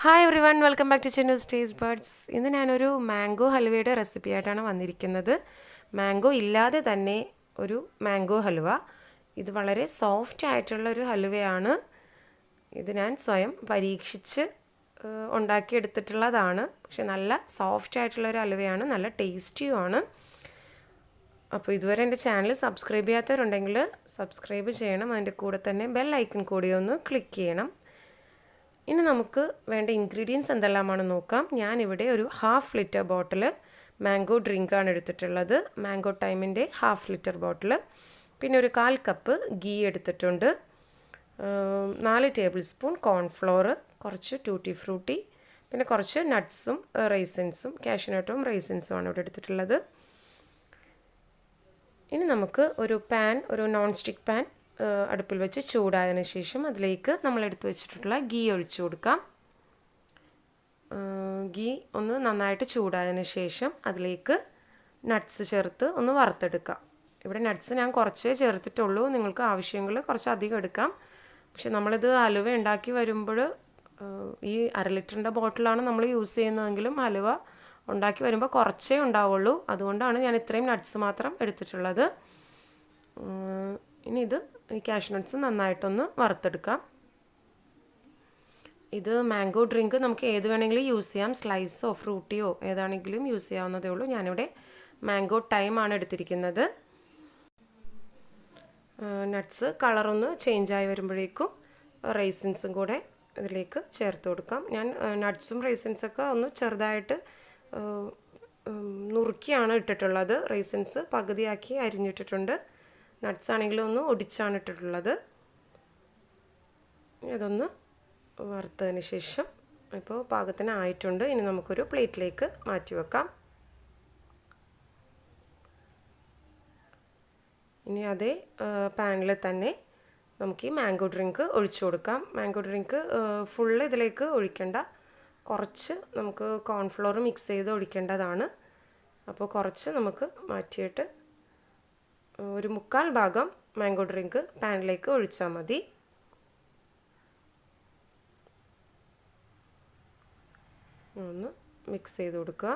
Hi everyone, welcome back to Chinnus Taste Buds. ഇന്ന് ഞാനൊരു mango ഹൽവയുടെ recipe ആയിട്ടാണ് വന്നിരിക്കുന്നത്. മാംഗോ ഇല്ലാതെ തന്നെ ഒരു മാംഗോ ഹൽവ. ഇത് വളരെ സോഫ്റ്റ് ആയിട്ടുള്ള ഒരു ഹൽവയാണ്. ഇത് ഞാൻ സ്വയം പരീക്ഷിച്ച് ഉണ്ടാക്കിയെടുത്തിട്ടുള്ളതാണ്. പക്ഷെ നല്ല സോഫ്റ്റ് ആയിട്ടുള്ള ഒരു ഹൽവയാണ്, നല്ല ടേസ്റ്റിയുമാണ്. അപ്പോൾ ഇതുവരെ എൻ്റെ ചാനൽ സബ്സ്ക്രൈബ് ചെയ്യാത്തവരുണ്ടെങ്കിൽ സബ്സ്ക്രൈബ് ചെയ്യണം. അതിൻ്റെ കൂടെ തന്നെ ബെൽ ഐക്കൺ കൂടി ഒന്ന് ക്ലിക്ക് ചെയ്യണം. ഇനി നമുക്ക് വേണ്ട ഇൻഗ്രീഡിയൻസ് എന്തെല്ലാമാണെന്ന് നോക്കാം. ഞാനിവിടെ ഒരു 1/2 ലിറ്റർ ബോട്ടിൽ മാംഗോ ഡ്രിങ്കാണ് എടുത്തിട്ടുള്ളത്. മാംഗോ ടൈമിൻ്റെ 1/2 ലിറ്റർ ബോട്ടിൽ. പിന്നെ ഒരു 1/4 കപ്പ് ഗീ എടുത്തിട്ടുണ്ട്. 4 ടേബിൾ സ്പൂൺ കോൺഫ്ലോർ, കുറച്ച് ടൂട്ടി ഫ്രൂട്ടി, പിന്നെ കുറച്ച് നട്ട്സും റൈസിൻസും, കാഷ്യൂനട്ടും റൈസിൻസും ആണ് ഇവിടെ എടുത്തിട്ടുള്ളത്. ഇനി നമുക്ക് ഒരു നോൺ സ്റ്റിക്ക് പാൻ അടുപ്പിൽ വെച്ച് ചൂടായതിന് ശേഷം അതിലേക്ക് നമ്മൾ എടുത്തു വെച്ചിട്ടുള്ള ഗീ ഒഴിച്ചു കൊടുക്കാം. ഗീ ഒന്ന് നന്നായിട്ട് ചൂടായതിന് ശേഷം അതിലേക്ക് നട്ട്സ് ചേർത്ത് ഒന്ന് വറുത്തെടുക്കാം. ഇവിടെ നട്ട്സ് ഞാൻ കുറച്ചേ ചേർത്തിട്ടുള്ളൂ, നിങ്ങൾക്ക് ആവശ്യമെങ്കിൽ കുറച്ച് അധികം എടുക്കാം. പക്ഷെ നമ്മളിത് ഹലുവ ഉണ്ടാക്കി വരുമ്പോൾ ഈ 1/2 ലിറ്ററിൻ്റെ ബോട്ടിലാണ് നമ്മൾ യൂസ് ചെയ്യുന്നതെങ്കിലും ഹലുവ ഉണ്ടാക്കി വരുമ്പോൾ കുറച്ചേ ഉണ്ടാവുള്ളൂ. അതുകൊണ്ടാണ് ഞാൻ ഇത്രയും നട്ട്സ് മാത്രം എടുത്തിട്ടുള്ളത്. ഇനി ഈ കാഷ്യൂ നട്ട്സ് നന്നായിട്ടൊന്ന് വറുത്തെടുക്കാം. ഇത് മാംഗോ ഡ്രിങ്ക് നമുക്ക് ഏത് വേണമെങ്കിലും യൂസ് ചെയ്യാം. സ്ലൈസോ ഫ്രൂട്ടിയോ ഏതാണെങ്കിലും യൂസ് ചെയ്യാവുന്നതേ ഉള്ളൂ. ഞാനിവിടെ മാംഗോ ടൈമാണ് എടുത്തിരിക്കുന്നത്. നട്ട്സ് കളറൊന്ന് ചേഞ്ചായി വരുമ്പോഴേക്കും റൈസിൻസും കൂടെ ഇതിലേക്ക് ചേർത്ത് കൊടുക്കാം. ഞാൻ നട്ട്സും റൈസിൻസൊക്കെ ഒന്ന് ചെറുതായിട്ട് നുറുക്കിയാണ് ഇട്ടിട്ടുള്ളത്. റൈസിൻസ് പകുതിയാക്കി അരിഞ്ഞിട്ടിട്ടുണ്ട്. നട്ട്സ് ആണെങ്കിലും ഒന്ന് ഒടിച്ചാണ് ഇട്ടിട്ടുള്ളത്. ഇതൊന്ന് വറുത്തതിന് ശേഷം ഇപ്പോൾ പാകത്തിന് ആയിട്ടുണ്ട്. ഇനി നമുക്കൊരു പ്ലേറ്റിലേക്ക് മാറ്റി വെക്കാം. ഇനി അതേ പാനിൽ തന്നെ നമുക്ക് ഈ മാംഗോ ഡ്രിങ്ക് ഒഴിച്ചു കൊടുക്കാം. മാംഗോ ഡ്രിങ്ക് ഫുള്ള് ഇതിലേക്ക് ഒഴിക്കേണ്ട, കുറച്ച് നമുക്ക് കോൺഫ്ലോർ മിക്സ് ചെയ്ത് ഒഴിക്കേണ്ടതാണ്. അപ്പോൾ കുറച്ച് നമുക്ക് മാറ്റിയിട്ട് ഒരു 1/4 ഭാഗം മാംഗോ ഡ്രിങ്ക് പാനിലേക്ക് ഒഴിച്ചാൽ മതി. ഒന്ന് മിക്സ് ചെയ്ത് കൊടുക്കുക.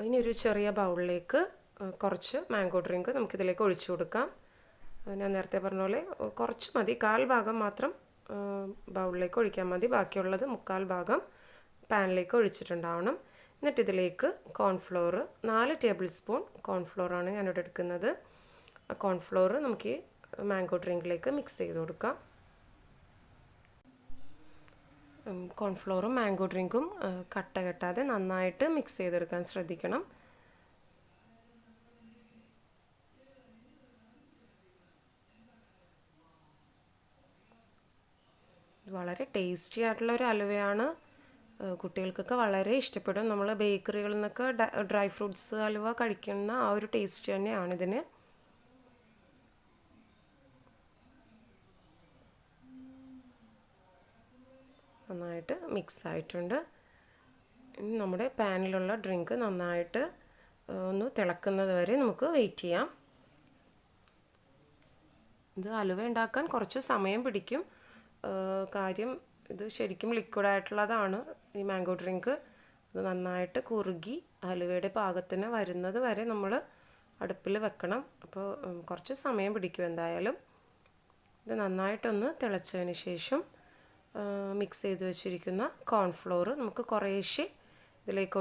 ഇനി ഒരു ചെറിയ ബൗളിലേക്ക് കുറച്ച് മാംഗോ ഡ്രിങ്ക് നമുക്കിതിലേക്ക് ഒഴിച്ചു കൊടുക്കാം. ഞാൻ നേരത്തെ പറഞ്ഞ പോലെ കുറച്ച് മതി, 1/4 ഭാഗം മാത്രം ബൗളിലേക്ക് ഒഴിക്കാൻ മതി. ബാക്കിയുള്ളത് 1/4 ഭാഗം പാനിലേക്ക് ഒഴിച്ചിട്ടുണ്ടാവണം. എന്നിട്ട് ഇതിലേക്ക് കോൺഫ്ലോർ 4 ടേബിൾ സ്പൂൺ കോൺഫ്ലോറാണ് ഞാനിവിടെ എടുക്കുന്നത്. ആ കോൺഫ്ലോർ നമുക്ക് ഈ മാംഗോ ഡ്രിങ്കിലേക്ക് മിക്സ് ചെയ്ത് കൊടുക്കാം. കോൺഫ്ലോറും മാംഗോ ഡ്രിങ്കും കട്ട കെട്ടാതെ നന്നായിട്ട് മിക്സ് ചെയ്തെടുക്കാൻ ശ്രദ്ധിക്കണം. വളരെ ടേസ്റ്റി ആയിട്ടുള്ള ഒരു ഹലുവയാണ്. കുട്ടികൾക്കൊക്കെ വളരെ ഇഷ്ടപ്പെടും. നമ്മൾ ബേക്കറികളിൽ നിന്നൊക്കെ ഡ്രൈ ഫ്രൂട്ട്സ് ഹലുവ കഴിക്കുന്ന ആ ഒരു ടേസ്റ്റ് തന്നെയാണ് ഇതിന്. നന്നായിട്ട് മിക്സ് ആയിട്ടുണ്ട്. ഇനി നമ്മുടെ പാനിലുള്ള ഡ്രിങ്ക് നന്നായിട്ട് ഒന്ന് തിളക്കുന്നത് വരെ നമുക്ക് വെയിറ്റ് ചെയ്യാം. ഇത് ഹലുവ ഉണ്ടാക്കാൻ കുറച്ച് സമയം പിടിക്കും. കാര്യം ഇത് ശരിക്കും ലിക്വിഡായിട്ടുള്ളതാണ് ഈ മാംഗോ ഡ്രിങ്ക്. ഇത് നന്നായിട്ട് കുറുകി ഹലുവയുടെ പാകത്തിന് വരുന്നത് വരെ നമ്മൾ അടുപ്പിൽ വെക്കണം. അപ്പോൾ കുറച്ച് സമയം പിടിക്കും എന്തായാലും. ഇത് നന്നായിട്ടൊന്ന് തിളച്ചതിന് ശേഷം മിക്സ് ചെയ്ത് വെച്ചിരിക്കുന്ന കോൺഫ്ലോർ നമുക്ക് കുറേശ്ശെ ഇതിലേക്ക്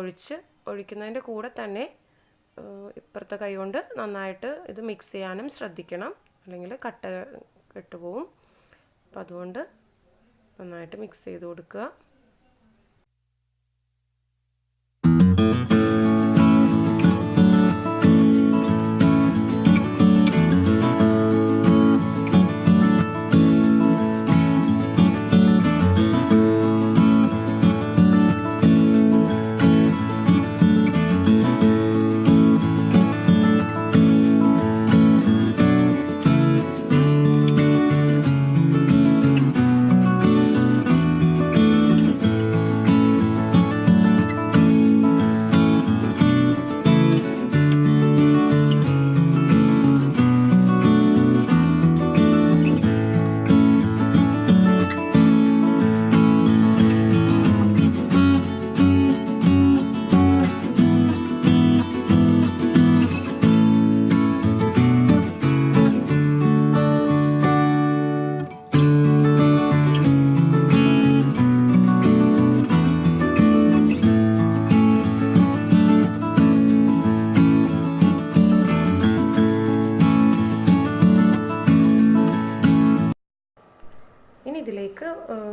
ഒഴിക്കുന്നതിൻ്റെ കൂടെ തന്നെ ഇപ്പുറത്തെ കൈ കൊണ്ട് നന്നായിട്ട് ഇത് മിക്സ് ചെയ്യാനും ശ്രദ്ധിക്കണം, അല്ലെങ്കിൽ കട്ട കെട്ടുപോകും. അപ്പോൾ അതുകൊണ്ട് നന്നായിട്ട് മിക്സ് ചെയ്ത് കൊടുക്കുക.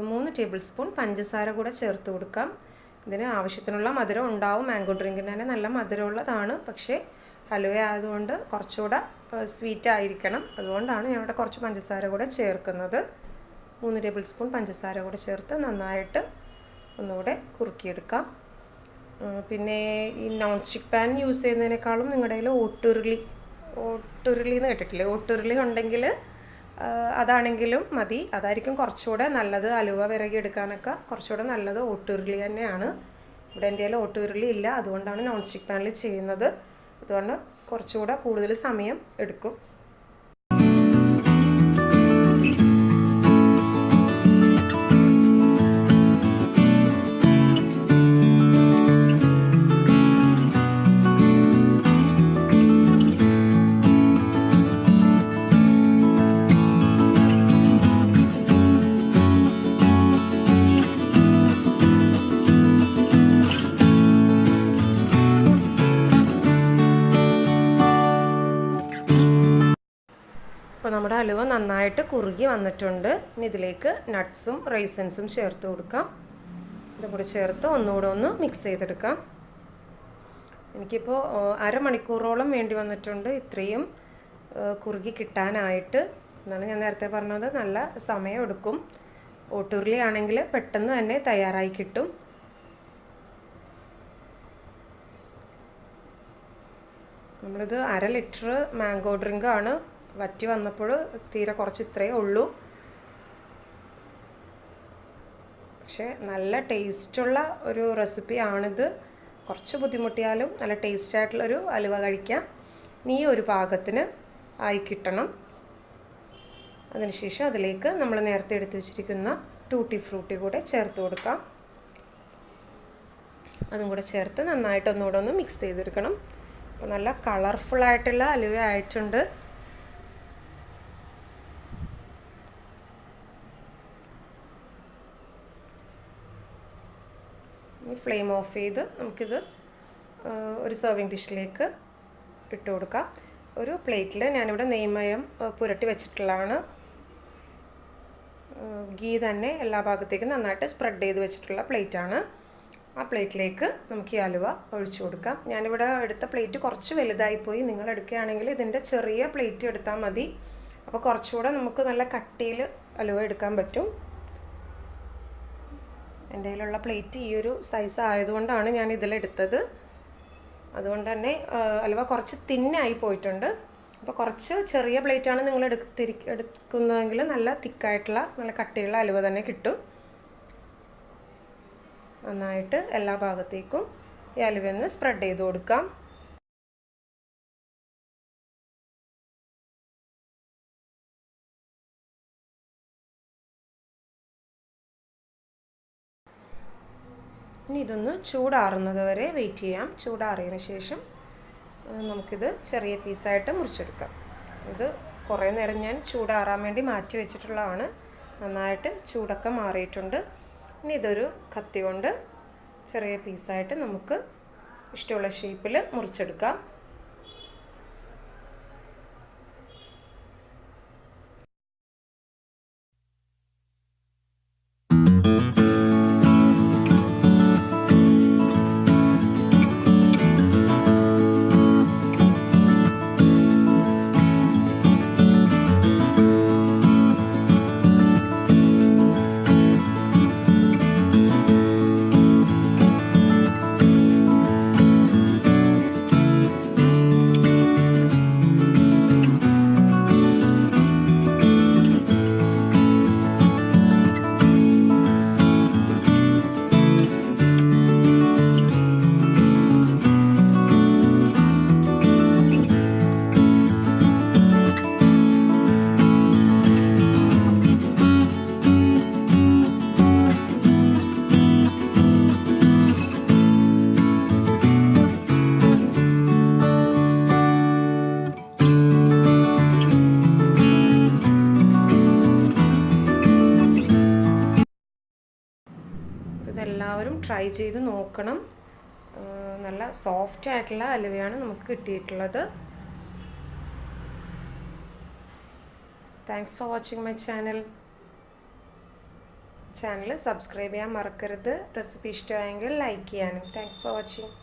3 ടേബിൾ സ്പൂൺ പഞ്ചസാര കൂടെ ചേർത്ത് കൊടുക്കാം. ഇതിന് ആവശ്യത്തിനുള്ള മധുരം ഉണ്ടാവും. മാംഗോ ഡ്രിങ്കിന് തന്നെ നല്ല മധുരമുള്ളതാണ്. പക്ഷേ ഹലുവ ആയതുകൊണ്ട് കുറച്ചുകൂടെ സ്വീറ്റ് ആയിരിക്കണം. അതുകൊണ്ടാണ് ഞാൻ ഇവിടെ കുറച്ച് പഞ്ചസാര കൂടെ ചേർക്കുന്നത്. 3 ടേബിൾ സ്പൂൺ പഞ്ചസാര കൂടെ ചേർത്ത് നന്നായിട്ട് ഒന്നുകൂടെ കുറുക്കിയെടുക്കാം. പിന്നെ ഈ നോൺ സ്റ്റിക്ക് പാൻ യൂസ് ചെയ്യുന്നതിനേക്കാളും നിങ്ങളുടെ കയ്യിൽ ഓട്ടുരുളി എന്ന് കേട്ടിട്ടില്ലേ? ഓട്ടുരുളി ഉണ്ടെങ്കിൽ അതാണെങ്കിലും മതി. അതായിരിക്കും കുറച്ചുകൂടെ നല്ലത്. ഹലുവ വിറകി എടുക്കാനൊക്കെ കുറച്ചുകൂടെ നല്ലത് ഓട്ടുരുളി തന്നെയാണ്. ഇവിടെ എൻ്റെ കയ്യിൽ ഓട്ടുരുളി ഇല്ല, അതുകൊണ്ടാണ് നോൺ സ്റ്റിക്ക് പാനിൽ ചെയ്യുന്നത്. അതുകൊണ്ട് കുറച്ചുകൂടെ കൂടുതൽ സമയം എടുക്കും. അപ്പോൾ നമ്മുടെ ഹലുവ നന്നായിട്ട് കുറുകി വന്നിട്ടുണ്ട്. ഇനി ഇതിലേക്ക് നട്ട്സും റൈസൻസും ചേർത്ത് കൊടുക്കാം. ഇതും കൂടി ചേർത്ത് ഒന്നുകൂടെ ഒന്ന് മിക്സ് ചെയ്തെടുക്കാം. എനിക്കിപ്പോൾ അരമണിക്കൂറോളം വേണ്ടി വന്നിട്ടുണ്ട് ഇത്രയും കുറുകി കിട്ടാനായിട്ട്. എന്നാണ് ഞാൻ നേരത്തെ പറഞ്ഞത്, നല്ല സമയം എടുക്കും. ഓട്ടുരുളി ആണെങ്കിൽ പെട്ടെന്ന് തന്നെ തയ്യാറായി കിട്ടും. നമ്മളിത് 1/2 ലിറ്റർ മാംഗോ ഡ്രിങ്കാണ്. വറ്റി വന്നപ്പോൾ തീരെ കുറച്ച് ഇത്രയേ ഉള്ളൂ. പക്ഷേ നല്ല ടേസ്റ്റുള്ള ഒരു റെസിപ്പിയാണിത്. കുറച്ച് ബുദ്ധിമുട്ടിയാലും നല്ല ടേസ്റ്റായിട്ടുള്ളൊരു ഹലുവ കഴിക്കാം. ഈ ഒരു പാകത്തിന് ആയി കിട്ടണം. അതിനുശേഷം അതിലേക്ക് നമ്മൾ നേരത്തെ എടുത്തു വെച്ചിരിക്കുന്ന ടൂട്ടി ഫ്രൂട്ടി കൂടെ ചേർത്ത് കൊടുക്കാം. അതും കൂടെ ചേർത്ത് നന്നായിട്ട് ഒന്നുകൂടെ ഒന്ന് മിക്സ് ചെയ്തെടുക്കണം. അപ്പോൾ നല്ല കളർഫുള്ളായിട്ടുള്ള ഹലുവ ആയിട്ടുണ്ട്. ഫ്ലെയിം ഓഫ് ചെയ്ത് നമുക്കിത് ഒരു സർവിങ് ഡിഷിലേക്ക് ഇട്ട് കൊടുക്കാം. ഒരു പ്ലേറ്റിൽ ഞാനിവിടെ നെയ്മയം പുരട്ടി വെച്ചിട്ടുള്ളതാണ്. ഗീ തന്നെ എല്ലാ ഭാഗത്തേക്കും നന്നായിട്ട് സ്പ്രെഡ് ചെയ്ത് വെച്ചിട്ടുള്ള പ്ലേറ്റാണ്. ആ പ്ലേറ്റിലേക്ക് നമുക്ക് ഈ ഹലുവ ഒഴിച്ചു കൊടുക്കാം. ഞാനിവിടെ എടുത്ത പ്ലേറ്റ് കുറച്ച് വലുതായിപ്പോയി. നിങ്ങൾ എടുക്കുകയാണെങ്കിൽ ഇതിൻ്റെ ചെറിയ പ്ലേറ്റ് എടുത്താൽ മതി. അപ്പോൾ കുറച്ചുകൂടെ നമുക്ക് നല്ല കട്ടിയിൽ ഹലുവ എടുക്കാൻ പറ്റും. എൻ്റെ കയ്യിലുള്ള പ്ലേറ്റ് ഈ ഒരു സൈസ് ആയതുകൊണ്ടാണ് ഞാൻ ഇതിലെടുത്തത്. അതുകൊണ്ട് തന്നെ ഹലുവ കുറച്ച് തിന്നായി പോയിട്ടുണ്ട്. അപ്പോൾ കുറച്ച് ചെറിയ പ്ലേറ്റാണ് നിങ്ങൾ എടുക്കുന്നതെങ്കിൽ നല്ല തിക്കായിട്ടുള്ള നല്ല കട്ടിയുള്ള ഹലുവ തന്നെ കിട്ടും. നന്നായിട്ട് എല്ലാ ഭാഗത്തേക്കും ഈ ഹലുവ ഒന്ന് സ്പ്രെഡ് ചെയ്ത് കൊടുക്കാം. ഇനി ഇതൊന്ന് ചൂടാറുന്നത് വരെ വെയിറ്റ് ചെയ്യാം. ചൂടാറിയതിന് ശേഷം നമുക്കിത് ചെറിയ പീസായിട്ട് മുറിച്ചെടുക്കാം. ഇത് കുറേ നേരം ഞാൻ ചൂടാറാൻ വേണ്ടി മാറ്റി വെച്ചിട്ടുള്ളതാണ്. നന്നായിട്ട് ചൂടൊക്കെ മാറിയിട്ടുണ്ട്. ഇനി ഇതൊരു കത്തി കൊണ്ട് ചെറിയ പീസായിട്ട് നമുക്ക് ഇഷ്ടമുള്ള ഷേപ്പിൽ മുറിച്ചെടുക്കാം. ഇതെല്ലാവരും ട്രൈ ചെയ്ത് നോക്കണം. നല്ല സോഫ്റ്റ് ആയിട്ടുള്ള ഹലുവയാണ് നമുക്ക് കിട്ടിയിട്ടുള്ളത്. Thanks for watching my channel. Channel subscribe ചെയ്യാൻ മറക്കരുത്. റെസിപ്പി ഇഷ്ടമായെങ്കിൽ ലൈക്ക് ചെയ്യാനും. Thanks for watching.